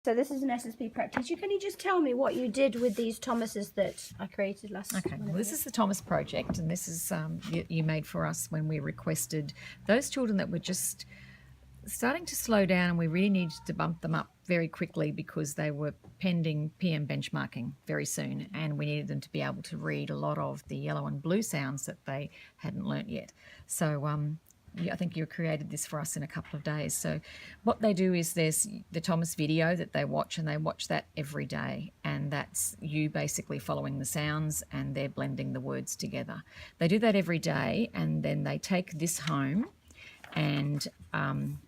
So this is an SSP prep. Teacher, can you just tell me what you did with these Thomases that I created last Okay, well, this is the Thomas project, and this is you made for us when we requested those children that were just starting to slow down, and we really needed to bump them up very quickly because they were pending PM benchmarking very soon, and we needed them to be able to read a lot of the yellow and blue sounds that they hadn't learnt yet. So I think you created this for us in a couple of days. So what they do is there's the Thomas video that they watch, and they watch that every day, and that's you basically following the sounds and they're blending the words together. They do that every day, and then they take this home, and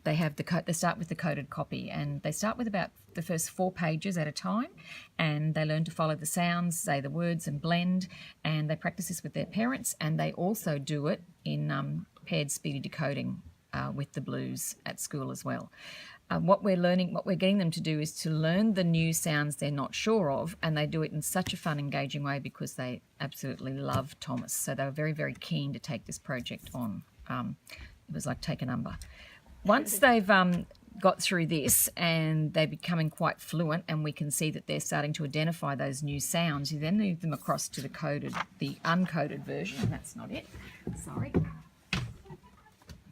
they have they start with the coded copy, and they start with about the first 4 pages at a time, and they learn to follow the sounds, say the words, and blend, and they practice this with their parents, and they also do it in paired speedy decoding with the Blues at school as well. What we're getting them to do is to learn the new sounds they're not sure of, and they do it in such a fun, engaging way because they absolutely love Thomas. So they were very, very keen to take this project on. It was like take a number. Once they've got through this and they're becoming quite fluent, and we can see that they're starting to identify those new sounds, you then move them across to the uncoded version, and that's not it. Sorry.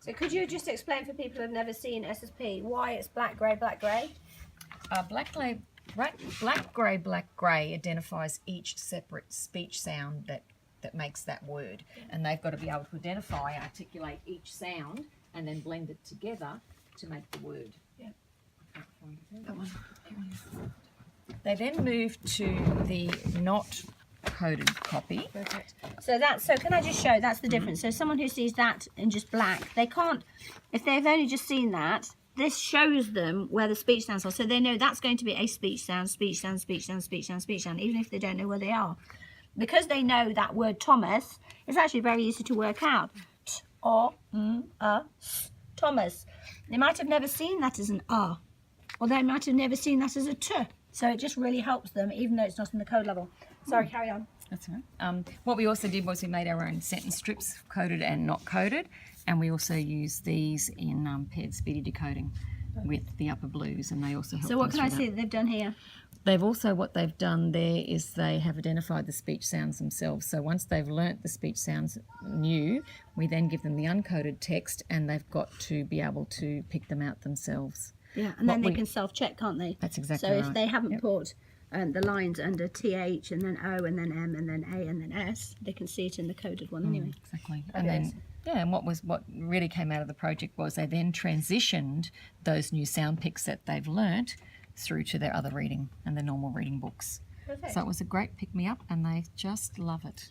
So could you just explain for people who have never seen SSP why it's black, grey, black, grey? Black, grey, black, grey identifies each separate speech sound that makes that word, and they've got to be able to identify and articulate each sound and then blend it together to make the word. Yeah. That one. They then move to the not coded copy. Perfect. So can I just show that's the difference. So someone who sees that in just black, they can't, if they've only just seen that, this shows them where the speech sounds are, so they know that's going to be a speech sound, speech sound, speech sound, speech sound, speech sound, even if they don't know where they are. Because they know that word Thomas, it's actually very easy to work out. Thomas. They might have never seen that as an R, or they might have never seen that as a T. So it just really helps them, even though it's not in the code level. Sorry, carry on. That's all right. What we also did was we made our own sentence strips, coded and not coded, and we also used these in paired speedy decoding with the upper Blues, and they also help. So what can I see that they've done here? What they've done there is they have identified the speech sounds themselves. So once they've learnt the speech sounds new, we then give them the uncoded text, and they've got to be able to pick them out themselves. Yeah, and then they can self-check, can't they? That's exactly right. right. So if they haven't put the lines under TH and then O and then M and then A and then S, they can see it in the coded one anyway. Exactly. And then, and what really came out of the project was they then transitioned those new sound pics that they've learnt through to their other reading and their normal reading books. Perfect. So it was a great pick-me-up, and they just love it.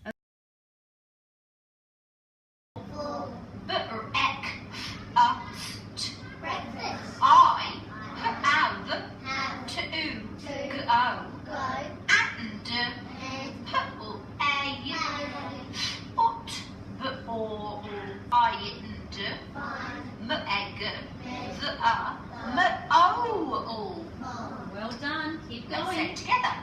Well done. Keep going. Let's say it together.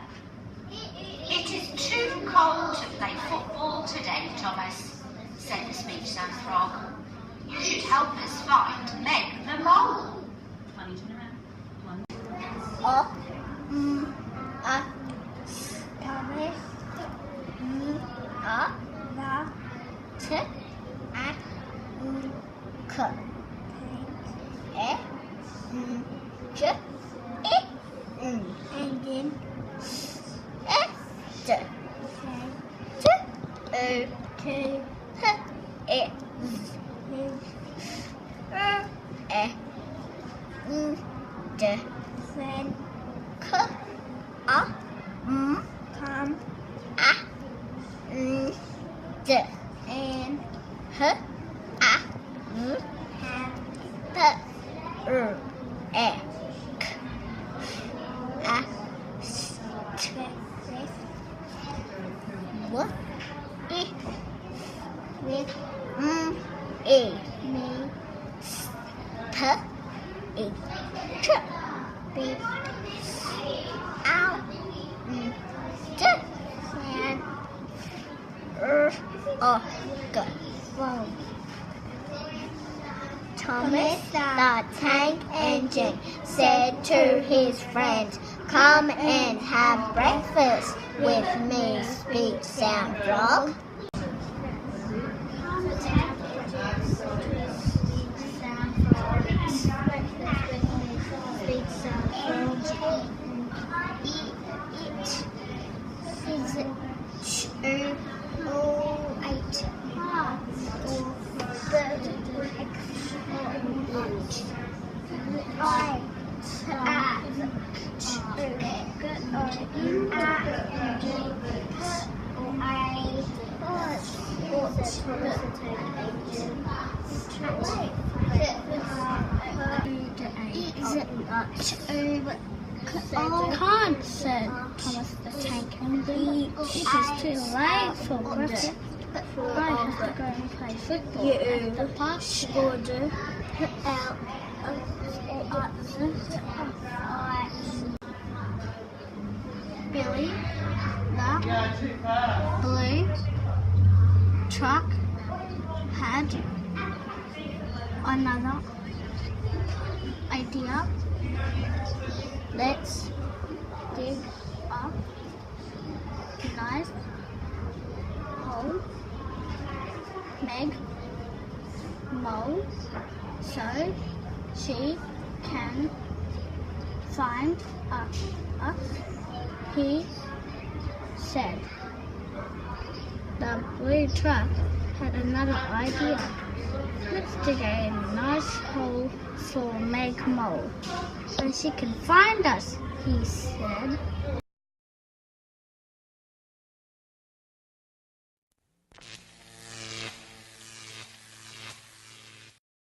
It is too cold to play football today, Thomas, said the speech sound frog. You should help us find Meg the mole. Funny turn around. Thomas the Tank Engine said to his friends, "Come and have breakfast with me, speech sound frog." Can't, said Thomas the Tank. It is too late for cricket. I have to go and play football at the park. Order out Billy, the blue truck had another idea. Let's dig up a nice hole, Meg Mole, so she can find us, he said. The blue truck had another idea. Let's dig a nice hole for Meg Mole, so she can find us, he said.